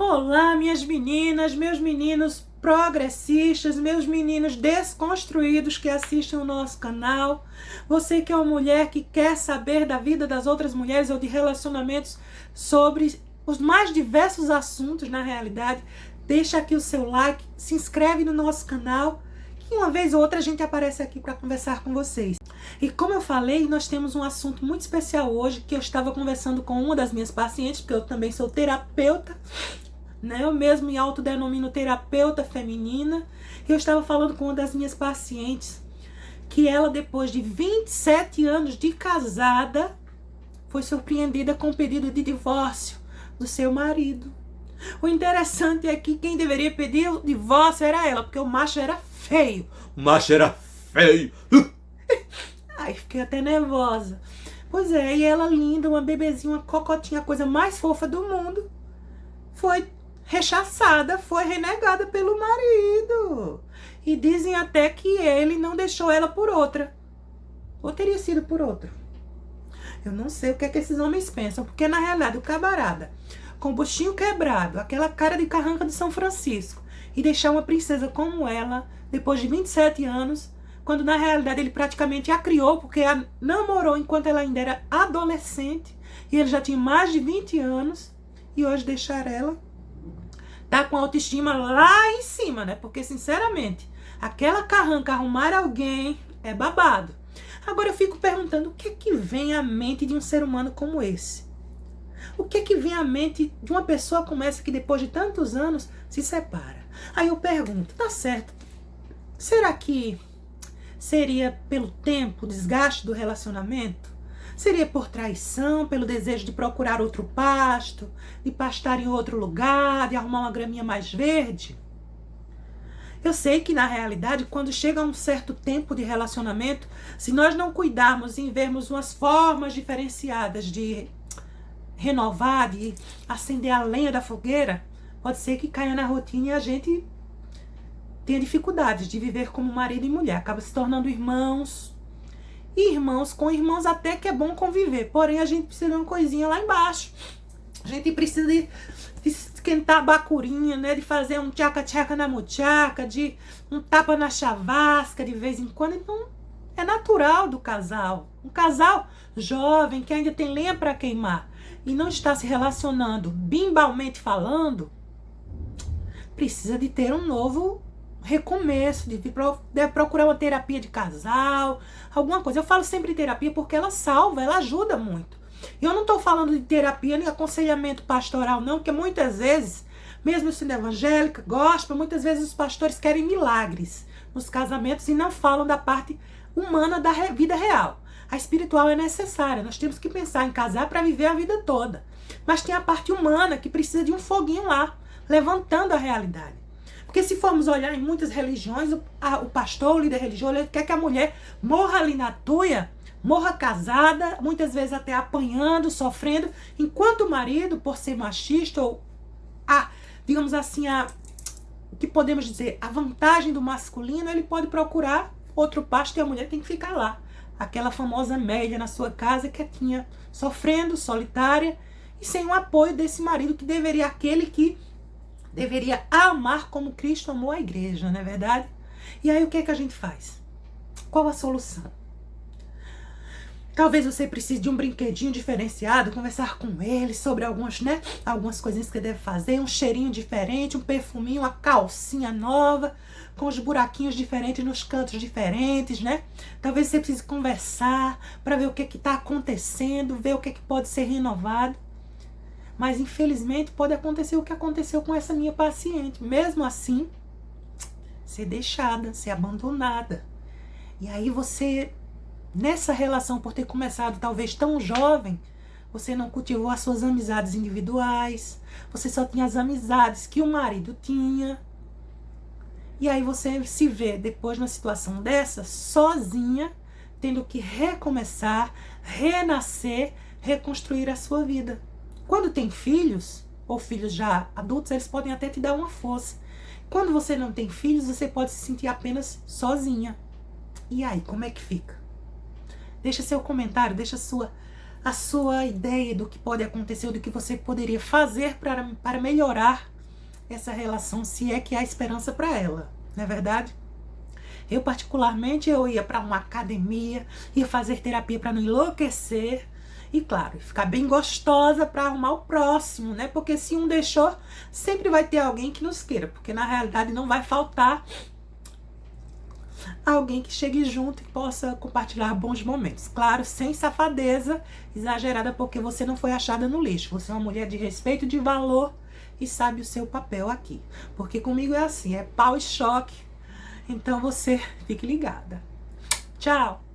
Olá, minhas meninas, meus meninos progressistas, meus meninos desconstruídos que assistem o nosso canal. Você que é uma mulher que quer saber da vida das outras mulheres ou de relacionamentos sobre os mais diversos assuntos na realidade, deixa aqui o seu like, se inscreve no nosso canal, que uma vez ou outra a gente aparece aqui para conversar com vocês. E como eu falei, nós temos um assunto muito especial hoje, que eu estava conversando com uma das minhas pacientes, porque eu também sou terapeuta, né? Eu mesmo me autodenomino terapeuta feminina. E eu estava falando com uma das minhas pacientes, que ela, depois de 27 anos de casada, foi surpreendida com o pedido de divórcio do seu marido. O interessante é que quem deveria pedir o divórcio era ela, porque o macho era feio. O macho era feio. Ai, fiquei até nervosa. Pois é, e ela linda, uma bebezinha, uma cocotinha, a coisa mais fofa do mundo, foi rechaçada, foi renegada pelo marido. E dizem até que ele não deixou ela por outra. Ou teria sido por outra. Eu não sei o que é que esses homens pensam, porque na realidade o camarada, com o buchinho quebrado, aquela cara de carranca de São Francisco, e deixar uma princesa como ela, depois de 27 anos, quando na realidade ele praticamente a criou, porque a namorou enquanto ela ainda era adolescente, e ele já tinha mais de 20 anos, e hoje deixar ela, tá com a autoestima lá em cima, né? Porque, sinceramente, aquela carranca arrumar alguém é babado. Agora eu fico perguntando, o que é que vem à mente de um ser humano como esse? O que é que vem à mente de uma pessoa como essa que depois de tantos anos se separa? Aí eu pergunto, tá certo, será que seria pelo tempo, desgaste do relacionamento? Seria por traição, pelo desejo de procurar outro pasto, de pastar em outro lugar, de arrumar uma graminha mais verde? Eu sei que na realidade, quando chega a um certo tempo de relacionamento, se nós não cuidarmos em vermos umas formas diferenciadas de renovar, de acender a lenha da fogueira, pode ser que caia na rotina e a gente tenha dificuldades de viver como marido e mulher. Acaba se tornando irmãos. E irmãos com irmãos até que é bom conviver. Porém, a gente precisa de uma coisinha lá embaixo. A gente precisa de esquentar a bacurinha, né? De fazer um tchaca-tchaca na muchaca, de um tapa na chavasca de vez em quando. Então, é natural do casal. Um casal jovem que ainda tem lenha para queimar e não está se relacionando bimbalmente falando, precisa de ter um novo recomeço, deve procurar uma terapia de casal, alguma coisa. Eu falo sempre terapia porque ela salva, ela ajuda muito. E eu não estou falando de terapia nem aconselhamento pastoral não, porque muitas vezes, mesmo sendo evangélica, gospel, muitas vezes os pastores querem milagres nos casamentos e não falam da parte humana da vida real. A espiritual é necessária, nós temos que pensar em casar para viver a vida toda. Mas tem a parte humana que precisa de um foguinho lá, levantando a realidade. Porque se formos olhar em muitas religiões, o pastor, o líder religioso, ele quer que a mulher morra ali na tuia, morra casada, muitas vezes até apanhando, sofrendo, enquanto o marido, por ser machista, ou digamos assim, o que podemos dizer, a vantagem do masculino, ele pode procurar outro pasto e a mulher tem que ficar lá. Aquela famosa média na sua casa, quietinha, sofrendo, solitária, e sem o apoio desse marido que aquele que deveria amar como Cristo amou a igreja, não é verdade? E aí o que é que a gente faz? Qual a solução? Talvez você precise de um brinquedinho diferenciado, conversar com ele sobre algumas coisinhas que deve fazer, um cheirinho diferente, um perfuminho, uma calcinha nova, com os buraquinhos diferentes nos cantos diferentes, né? Talvez você precise conversar para ver o que está acontecendo, ver o que pode ser renovado. Mas infelizmente pode acontecer o que aconteceu com essa minha paciente. Mesmo assim, ser deixada, ser abandonada. E aí você, nessa relação, por ter começado talvez tão jovem, você não cultivou as suas amizades individuais, você só tinha as amizades que o marido tinha. E aí você se vê depois numa situação dessa, sozinha, tendo que recomeçar, renascer, reconstruir a sua vida. Quando tem filhos, ou filhos já adultos, eles podem até te dar uma força. Quando você não tem filhos, você pode se sentir apenas sozinha. E aí, como é que fica? Deixa seu comentário, deixa a sua ideia do que pode acontecer, do que você poderia fazer para melhorar essa relação, se é que há esperança para ela, não é verdade? Eu, particularmente, eu ia para uma academia, ia fazer terapia para não enlouquecer. E, claro, ficar bem gostosa para arrumar o próximo, né? Porque se um deixou, sempre vai ter alguém que nos queira. Porque, na realidade, não vai faltar alguém que chegue junto e possa compartilhar bons momentos. Claro, sem safadeza exagerada, porque você não foi achada no lixo. Você é uma mulher de respeito, de valor e sabe o seu papel aqui. Porque comigo é assim, é pau e choque. Então você fique ligada. Tchau!